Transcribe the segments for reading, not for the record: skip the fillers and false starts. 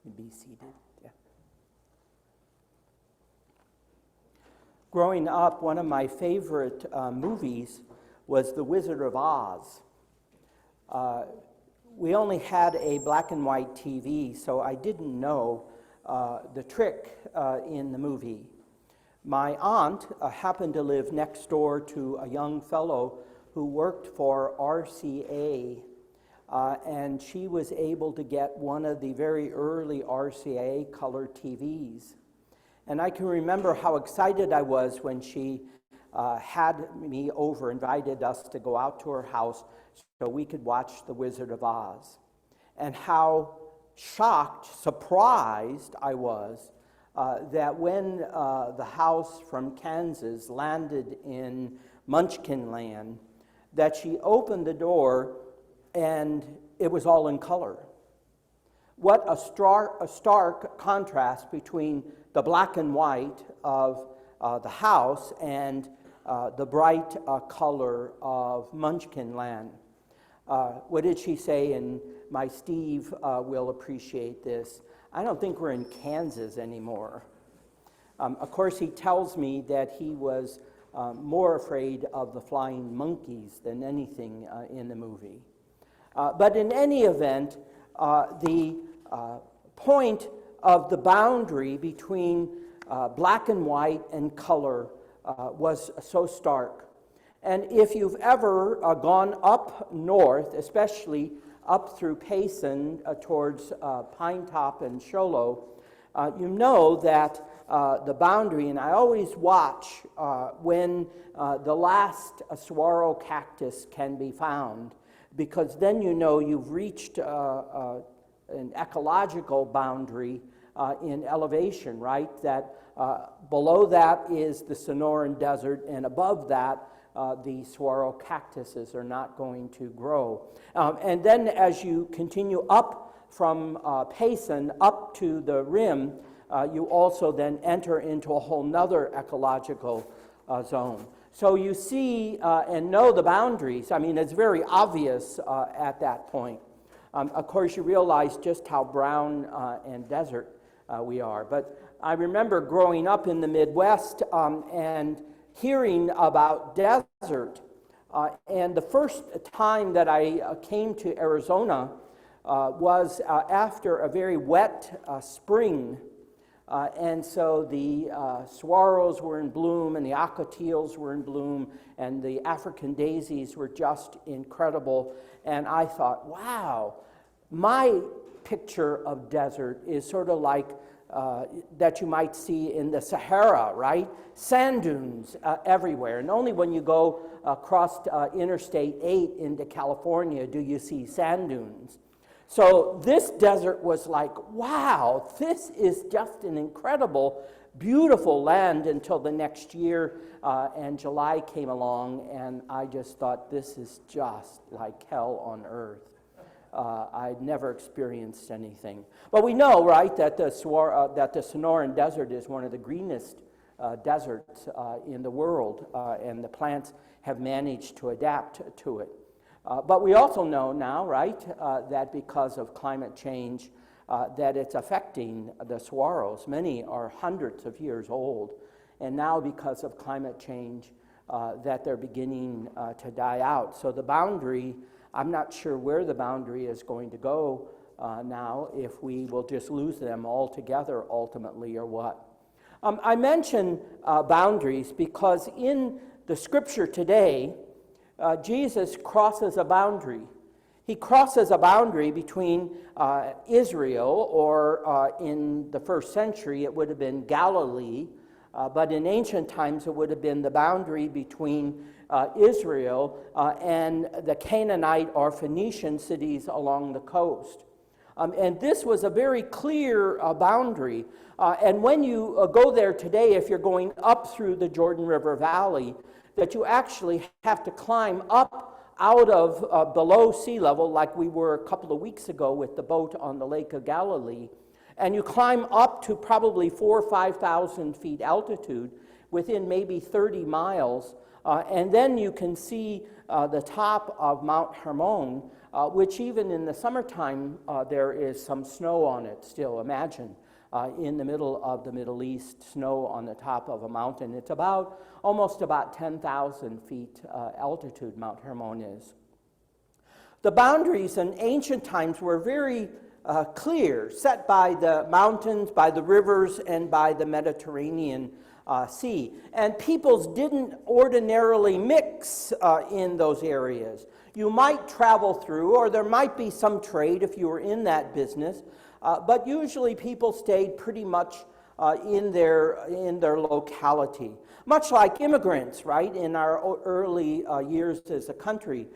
Be seated. Yeah. Growing up, one of my favorite movies was The Wizard of Oz. We only had a black and white TV, so I didn't know the trick in the movie. My aunt happened to live next door to a young fellow who worked for RCA. And she was able to get one of the very early RCA color TVs. And I can remember how excited I was when she had me over, invited us to go out to her house so we could watch The Wizard of Oz. And how shocked, surprised I was that when the house from Kansas landed in Munchkin Land, that she opened the door and it was all in color. What a stark contrast between the black and white of the house and the bright color of Munchkin Land. What did she say? And my Steve will appreciate this. I don't think we're in Kansas anymore. Of course, he tells me that he was more afraid of the flying monkeys than anything in the movie. But in any event, the point of the boundary between black and white and color was so stark. And if you've ever gone up north, especially up through Payson towards Pine Top and Show Low, you know that the boundary, and I always watch when the last saguaro cactus can be found, because then you know you've reached an ecological boundary in elevation, right? That below that is the Sonoran Desert, and above that, the saguaro cactuses are not going to grow. And then as you continue up from Payson up to the rim, you also then enter into a whole nother ecological zone. So you see and know the boundaries. I mean, it's very obvious at that point. Of course, you realize just how brown and desert we are. But I remember growing up in the Midwest and hearing about desert. And the first time that I came to Arizona was after a very wet spring. And so the saguaros were in bloom, and the ocotillos were in bloom, and the African daisies were just incredible. And I thought, wow, my picture of desert is sort of like that you might see in the Sahara, right? Sand dunes everywhere. And only when you go across Interstate 8 into California do you see sand dunes. So this desert was like, wow, this is just an incredible, beautiful land until the next year, and July came along, and I just thought, this is just like hell on earth. I'd never experienced anything. But we know, right, that the Sonoran Desert is one of the greenest deserts in the world, and the plants have managed to adapt to it. But we also know now, right, that because of climate change, that it's affecting the saguaros. Many are hundreds of years old, and now because of climate change, that they're beginning to die out. So the boundary, I'm not sure where the boundary is going to go now, if we will just lose them altogether ultimately or what. I mention boundaries because in the scripture today, Jesus crosses a boundary. He crosses a boundary between Israel, or in the first century it would have been Galilee, but in ancient times it would have been the boundary between Israel and the Canaanite or Phoenician cities along the coast. And this was a very clear boundary. And when you go there today, if you're going up through the Jordan River Valley, that you actually have to climb up out of below sea level, like we were a couple of weeks ago with the boat on the Lake of Galilee, and you climb up to probably 4,000 or 5,000 feet altitude within maybe 30 miles And then you can see the top of Mount Hermon, which even in the summertime, there is some snow on it still. Imagine in the middle of the Middle East, snow on the top of a mountain. It's almost about 10,000 feet altitude Mount Hermon is. The boundaries in ancient times were very clear, set by the mountains, by the rivers, and by the Mediterranean Sea. And peoples didn't ordinarily mix in those areas. You might travel through, or there might be some trade if you were in that business, but usually people stayed pretty much in their locality. Much like immigrants, right, in our early years as a country,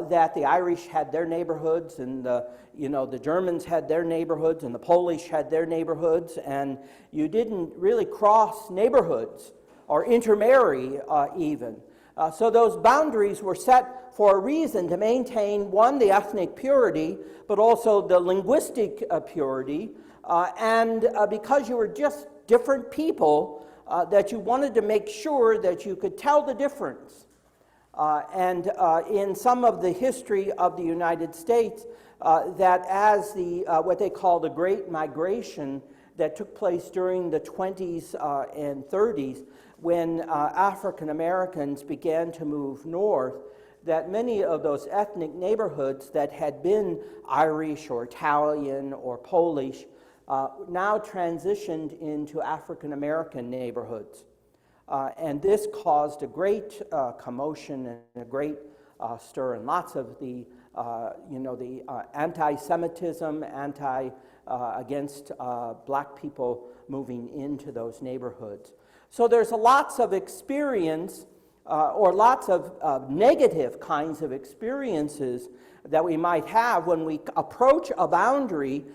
that the Irish had their neighborhoods, and the Germans had their neighborhoods, and the Polish had their neighborhoods, and you didn't really cross neighborhoods or intermarry even. So those boundaries were set for a reason, to maintain, one, the ethnic purity, but also the linguistic purity, and because you were just different people, that you wanted to make sure that you could tell the difference. And in some of the history of the United States, that as what they call the Great Migration that took place during the 20s and 30s, when African Americans began to move north, that many of those ethnic neighborhoods that had been Irish or Italian or Polish now transitioned into African American neighborhoods. And this caused a great commotion and a great stir, and lots of the anti-Semitism, against black people moving into those neighborhoods. So there's lots of experience, or lots of negative kinds of experiences that we might have when we approach a boundary,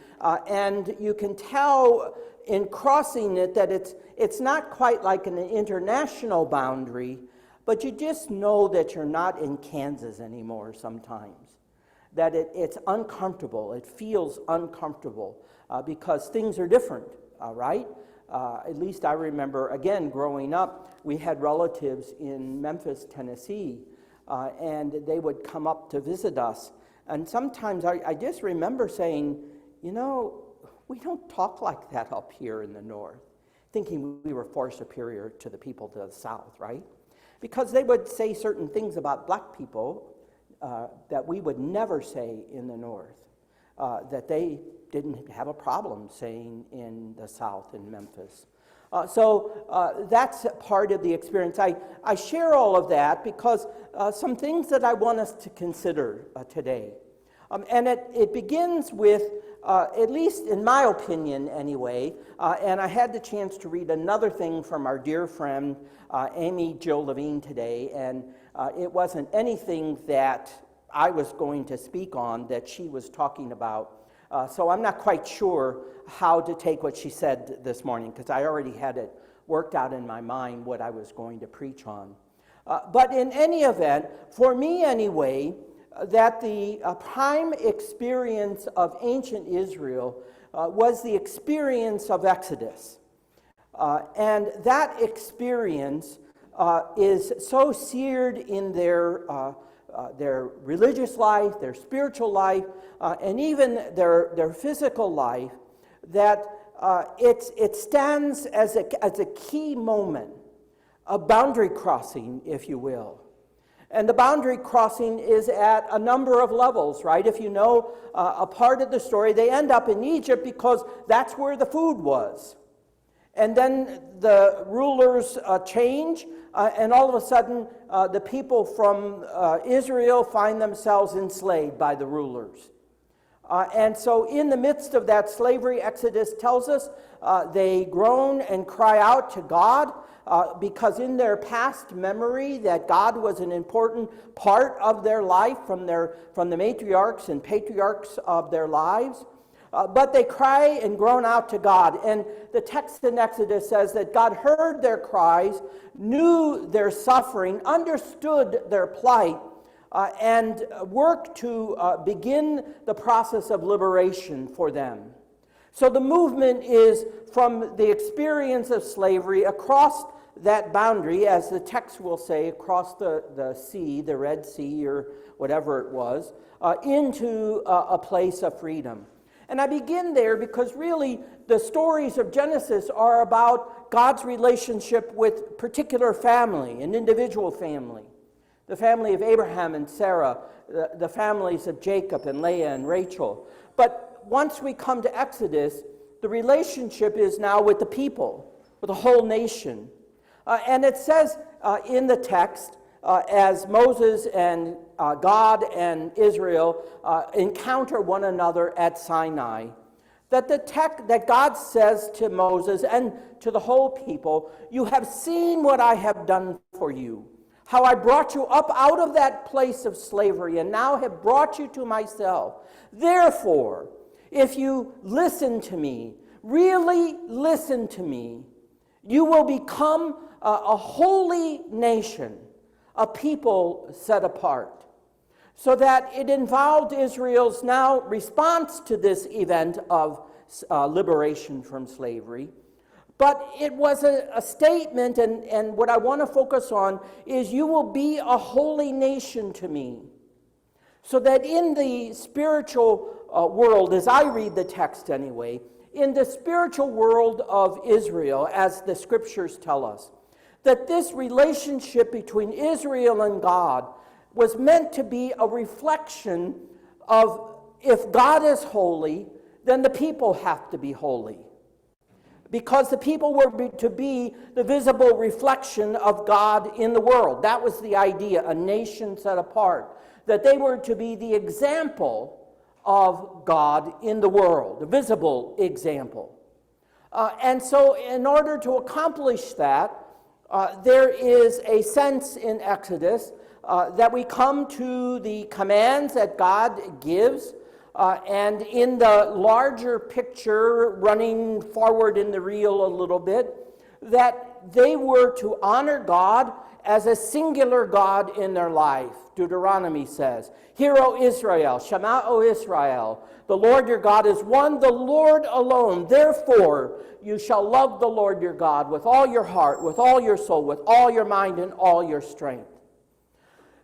and you can tell in crossing it that it's not quite like an international boundary, but you just know that you're not in Kansas anymore sometimes. That it's uncomfortable, it feels uncomfortable, because things are different, right? At least I remember, again, growing up, we had relatives in Memphis, Tennessee, and they would come up to visit us. And sometimes I just remember saying, we don't talk like that up here in the north, thinking we were far superior to the people to the south, right? Because they would say certain things about black people that we would never say in the north, that they didn't have a problem saying in the south, in Memphis. So that's part of the experience. I share all of that because some things that I want us to consider today. And it begins with, at least in my opinion anyway, and I had the chance to read another thing from our dear friend Amy Jill Levine today, and it wasn't anything that I was going to speak on that she was talking about. So I'm not quite sure how to take what she said this morning, because I already had it worked out in my mind what I was going to preach on. But in any event, for me anyway, that the prime experience of ancient Israel was the experience of Exodus. And that experience is so seared in their religious life, their spiritual life, and even their physical life, that it stands as a key moment, a boundary crossing, if you will. And the boundary crossing is at a number of levels, right? If you know a part of the story, they end up in Egypt because that's where the food was. And then the rulers change, and all of a sudden, the people from Israel find themselves enslaved by the rulers. And so in the midst of that slavery, Exodus tells us, they groan and cry out to God, because in their past memory that God was an important part of their life from the matriarchs and patriarchs of their lives. But they cry and groan out to God. And the text in Exodus says that God heard their cries, knew their suffering, understood their plight, and worked to begin the process of liberation for them. So the movement is from the experience of slavery across that boundary, as the text will say, across the sea, the Red Sea or whatever it was, into a place of freedom. And I begin there because really the stories of Genesis are about God's relationship with particular family, an individual family. The family of Abraham and Sarah, the families of Jacob and Leah and Rachel. But once we come to Exodus, the relationship is now with the people, with the whole nation. And it says in the text, as Moses and God and Israel encounter one another at Sinai, that God says to Moses and to the whole people, "You have seen what I have done for you, how I brought you up out of that place of slavery and now have brought you to myself. Therefore, if you listen to me, really listen to me, you will become a holy nation, a people set apart." So that it involved Israel's now response to this event of liberation from slavery. But it was a statement, and what I want to focus on is, "You will be a holy nation to me." So that in the spiritual world, as I read the text anyway, in the spiritual world of Israel, as the scriptures tell us, that this relationship between Israel and God was meant to be a reflection of, if God is holy, then the people have to be holy. Because the people were to be the visible reflection of God in the world. That was the idea, a nation set apart. That they were to be the example of God in the world, the visible example. And so in order to accomplish that, there is a sense in Exodus that we come to the commands that God gives, and in the larger picture, running forward in the reel a little bit, that they were to honor God as a singular God in their life. Deuteronomy says, "Hear, O Israel, Shema, O Israel, the Lord your God is one, the Lord alone. Therefore, you shall love the Lord your God with all your heart, with all your soul, with all your mind, and all your strength."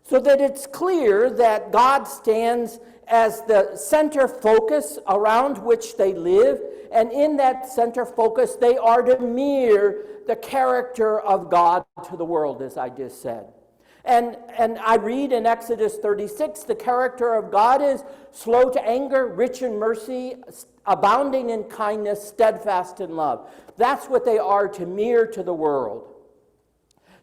So that it's clear that God stands as the center focus around which they live, and in that center focus, they are to mirror the character of God to the world, as I just said. And I read in Exodus 36, the character of God is slow to anger, rich in mercy, abounding in kindness, steadfast in love. That's what they are to mirror to the world.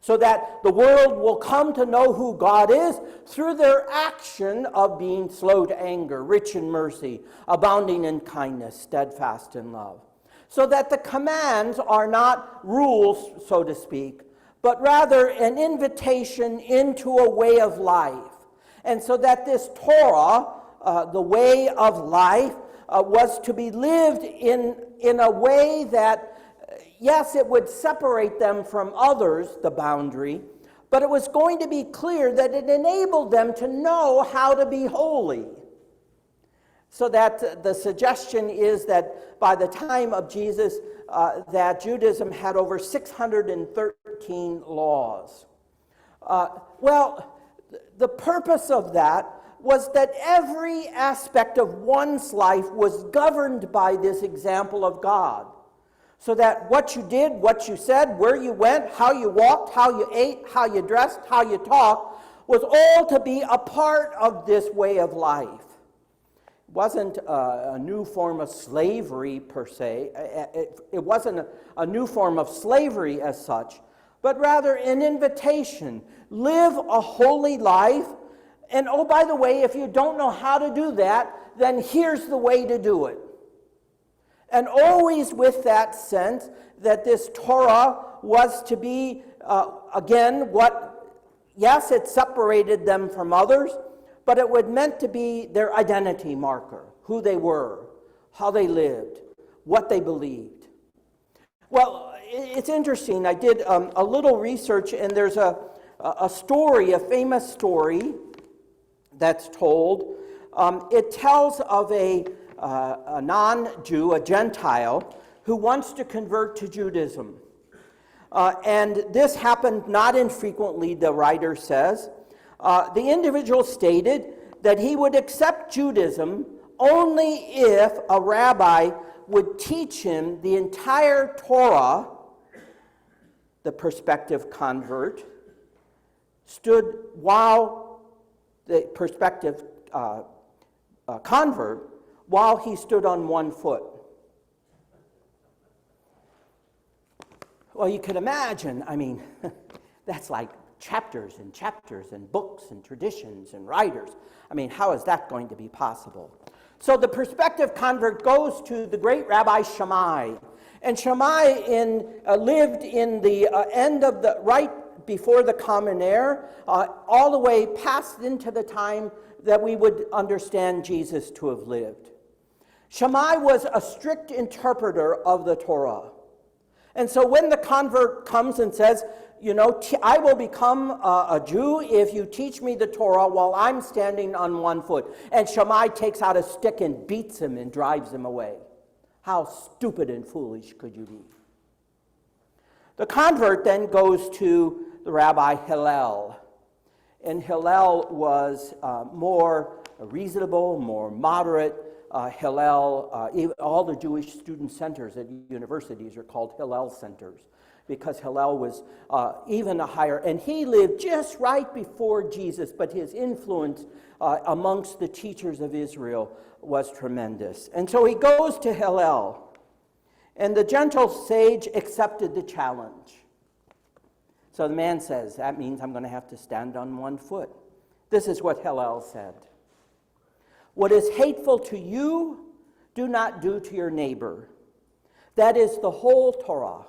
So that the world will come to know who God is through their action of being slow to anger, rich in mercy, abounding in kindness, steadfast in love. So that the commands are not rules, so to speak, but rather an invitation into a way of life. And so that this Torah, the way of life, was to be lived in a way that, yes, it would separate them from others, the boundary, but it was going to be clear that it enabled them to know how to be holy. So that the suggestion is that by the time of Jesus, that Judaism had over 613 laws. Well, the purpose of that was that every aspect of one's life was governed by this example of God. So that what you did, what you said, where you went, how you walked, how you ate, how you dressed, how you talked, was all to be a part of this way of life. It wasn't a new form of slavery per se. It wasn't a new form of slavery as such, but rather an invitation. Live a holy life. And oh, by the way, if you don't know how to do that, then here's the way to do it. And always with that sense that this Torah was to be, again, yes, it separated them from others, but it was meant to be their identity marker, who they were, how they lived, what they believed. Well, it's interesting. I did a little research, and there's a story, a famous story that's told. It tells of a non-Jew, a Gentile, who wants to convert to Judaism. And this happened not infrequently, the writer says. The individual stated that he would accept Judaism only if a rabbi would teach him the entire Torah. The prospective convert stood while the prospective convert while he stood on one foot. Well, you can imagine, I mean, that's like chapters and chapters and books and traditions and writers. I mean, how is that going to be possible? So the prospective convert goes to the great Rabbi Shammai. And Shammai lived in the end of the, right before the Common Era, all the way past into the time that we would understand Jesus to have lived. Shammai was a strict interpreter of the Torah. And so when the convert comes and says, you know, I will become a Jew if you teach me the Torah while I'm standing on one foot. And Shammai takes out a stick and beats him and drives him away. How stupid and foolish could you be? The convert then goes to the Rabbi Hillel. And Hillel was more reasonable, more moderate. Hillel, all the Jewish student centers at universities are called Hillel centers, because Hillel was even a higher, and he lived just right before Jesus, but his influence amongst the teachers of Israel was tremendous. And so he goes to Hillel, and the gentle sage accepted the challenge. So the man says, that means I'm going to have to stand on one foot. This is what Hillel said. What is hateful to you, do not do to your neighbor. That is the whole Torah.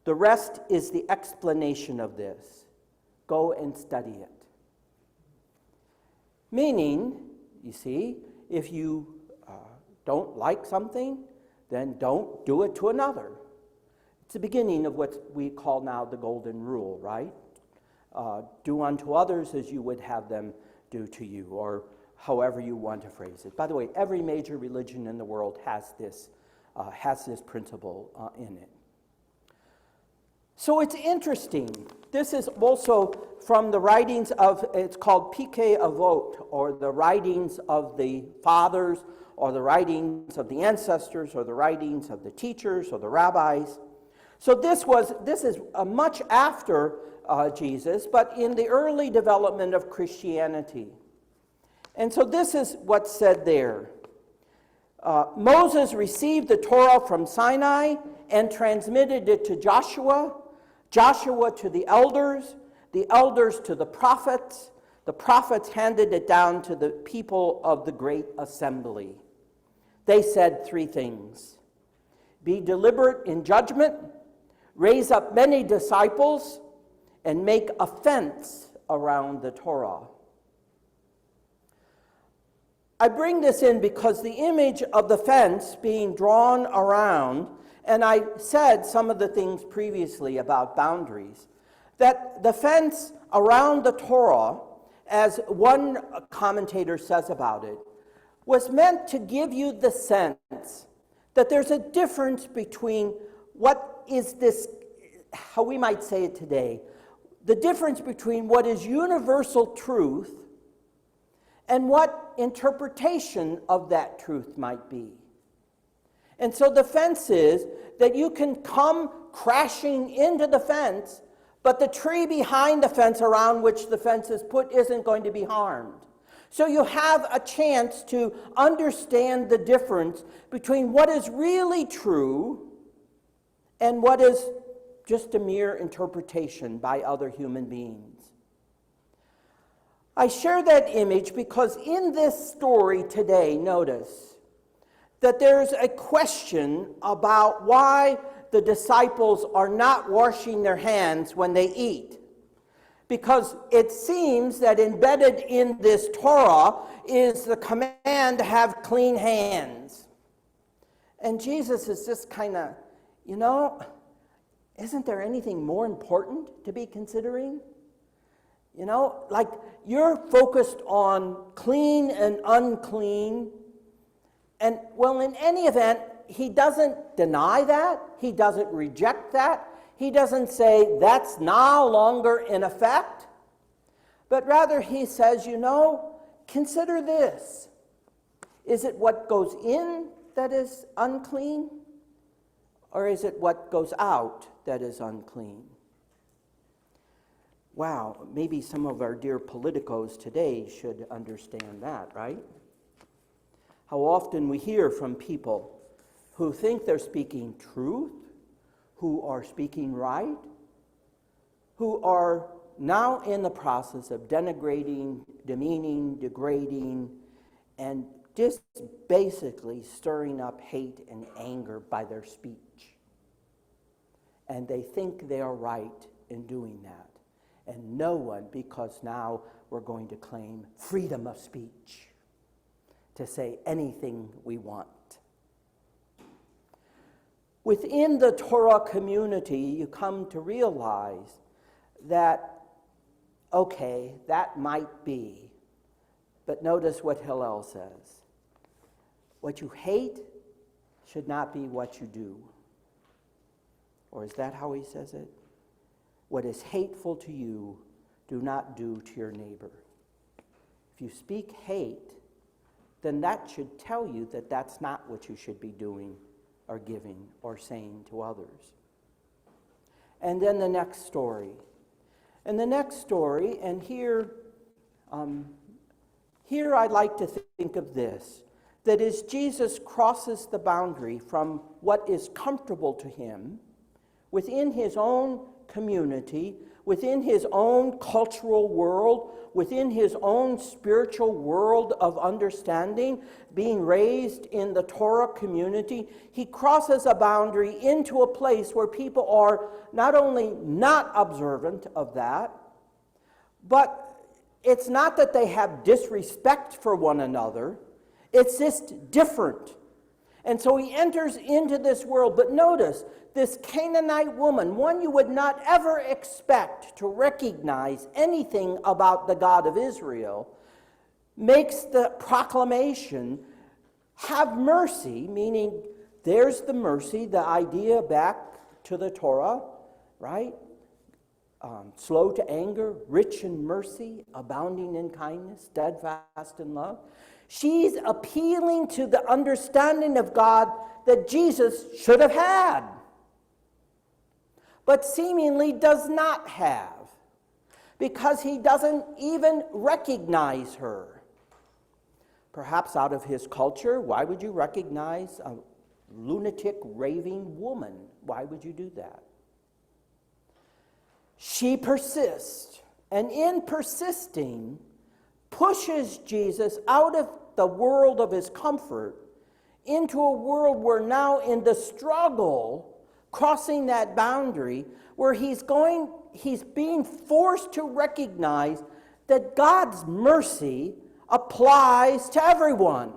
The rest is the explanation of this. Go and study it. Meaning, you see, if you don't like something, then don't do it to another. It's the beginning of what we call now the golden rule, right? Do unto others as you would have them do to you, or however you want to phrase it. By the way, every major religion in the world has this principle in it. So it's interesting. This is also from the writings of, it's called Pirkei Avot, or the writings of the fathers, or the writings of the ancestors, or the writings of the teachers, or the rabbis. So this is much after Jesus, but in the early development of Christianity. And so this is what's said there. Moses received the Torah from Sinai and transmitted it to Joshua, Joshua to the elders to the prophets handed it down to the people of the great assembly. They said three things: be deliberate in judgment, raise up many disciples, and make a fence around the Torah. I bring this in because the image of the fence being drawn around, and I said some of the things previously about boundaries, that the fence around the Torah, as one commentator says about it, was meant to give you the sense that there's a difference between what is this, how we might say it today, the difference between what is universal truth and what interpretation of that truth might be. And so the fence is that you can come crashing into the fence, but the tree behind the fence around which the fence is put isn't going to be harmed. So you have a chance to understand the difference between what is really true and what is just a mere interpretation by other human beings. I share that image because in this story today, notice that there's a question about why the disciples are not washing their hands when they eat. Because it seems that embedded in this Torah is the command to have clean hands. And Jesus is just kind of, isn't there anything more important to be considering? Like you're focused on clean and unclean. And well, in any event, he doesn't deny that. He doesn't reject that. He doesn't say that's no longer in effect, but rather he says, consider this. Is it what goes in that is unclean, or is it what goes out that is unclean? Wow, maybe some of our dear politicos today should understand that, right? How often we hear from people who think they're speaking truth, who are speaking right, who are now in the process of denigrating, demeaning, degrading, and just basically stirring up hate and anger by their speech. And they think they are right in doing that. And no one, because now we're going to claim freedom of speech to say anything we want. Within the Torah community, you come to realize that, okay, that might be, but notice what Hillel says. What you hate should not be what you do. Or is that how he says it? What is hateful to you, do not do to your neighbor. If you speak hate, then that should tell you that that's not what you should be doing or giving or saying to others. And then the next story. And the next story, and here I'd like to think of this, that as Jesus crosses the boundary from what is comfortable to him within his own community, within his own cultural world, within his own spiritual world of understanding, being raised in the Torah community, he crosses a boundary into a place where people are not only not observant of that, but it's not that they have disrespect for one another, it's just different. And so he enters into this world, but notice, this Canaanite woman, one you would not ever expect to recognize anything about the God of Israel, makes the proclamation, have mercy, meaning there's the mercy, the idea back to the Torah, right? Slow to anger, rich in mercy, abounding in kindness, steadfast in love. She's appealing to the understanding of God that Jesus should have had, but seemingly does not have, because he doesn't even recognize her. Perhaps out of his culture, why would you recognize a lunatic, raving woman? Why would you do that? She persists, and in persisting, pushes Jesus out of the world of his comfort into a world where now in the struggle, crossing that boundary, where he's being forced to recognize that God's mercy applies to everyone.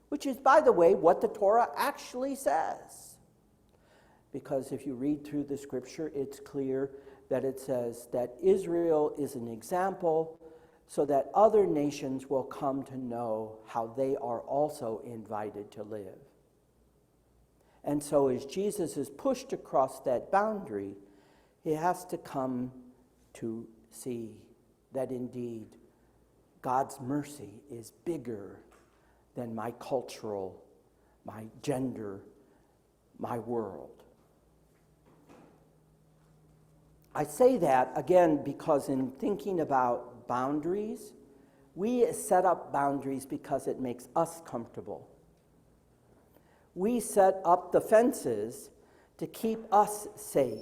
Which is, by the way, what the Torah actually says. Because if you read through the scripture, it's clear that it says that Israel is an example so that other nations will come to know how they are also invited to live. And so as Jesus is pushed across that boundary, he has to come to see that indeed God's mercy is bigger than my cultural, my gender, my world. I say that, again, because in thinking about boundaries, we set up boundaries because it makes us comfortable. We set up the fences to keep us safe.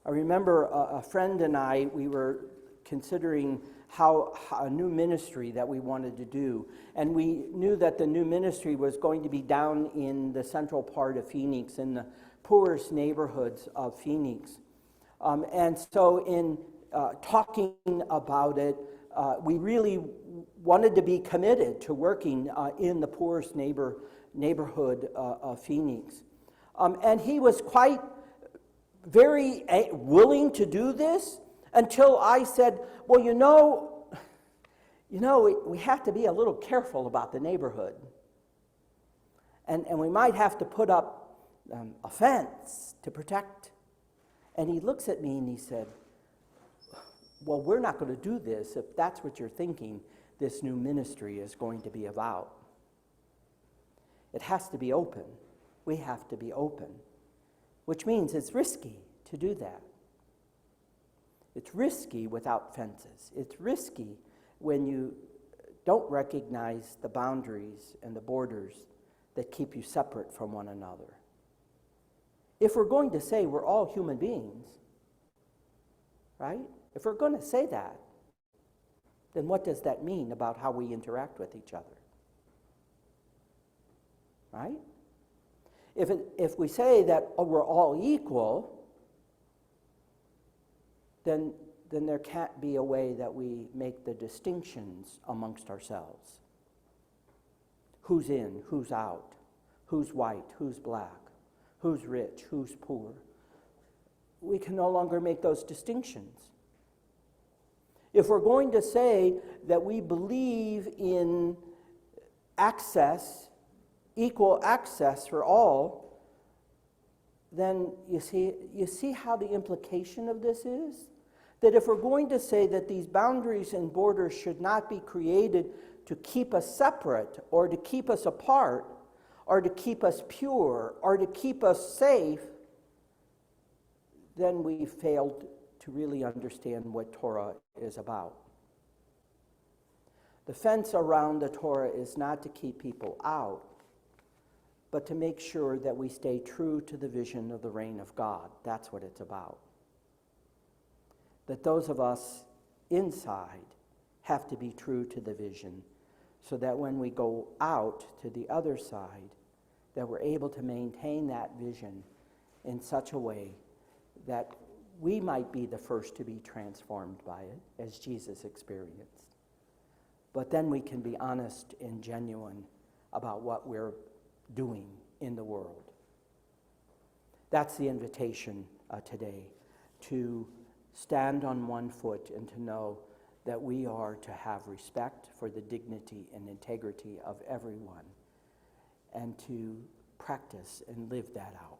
I remember a friend and I, we were considering how a new ministry that we wanted to do. And we knew that the new ministry was going to be down in the central part of Phoenix, in the poorest neighborhoods of Phoenix. And so in talking about it, we really wanted to be committed to working in the poorest neighborhood of Phoenix. And he was quite very willing to do this until I said, well, we have to be a little careful about the neighborhood. And we might have to put up a fence to protect. And he looks at me and he said, well, we're not going to do this if that's what you're thinking this new ministry is going to be about. It has to be open. We have to be open, which means it's risky to do that. It's risky without fences. It's risky when you don't recognize the boundaries and the borders that keep you separate from one another. If we're going to say we're all human beings, right? If we're going to say that, then what does that mean about how we interact with each other? Right? If we say that we're all equal, then there can't be a way that we make the distinctions amongst ourselves. Who's in, who's out, who's white, who's black, who's rich, who's poor. We can no longer make those distinctions. If we're going to say that we believe in access, equal access for all, then you see how the implication of this is? That if we're going to say that these boundaries and borders should not be created to keep us separate or to keep us apart or to keep us pure or to keep us safe, then we failed to really understand what Torah is about. The fence around the Torah is not to keep people out, but to make sure that we stay true to the vision of the reign of God. That's what it's about. That those of us inside have to be true to the vision, so that when we go out to the other side, that we're able to maintain that vision in such a way that we might be the first to be transformed by it, as Jesus experienced. But then we can be honest and genuine about what we're doing in the world. That's the invitation today, to stand on one foot and to know that we are to have respect for the dignity and integrity of everyone, and to practice and live that out.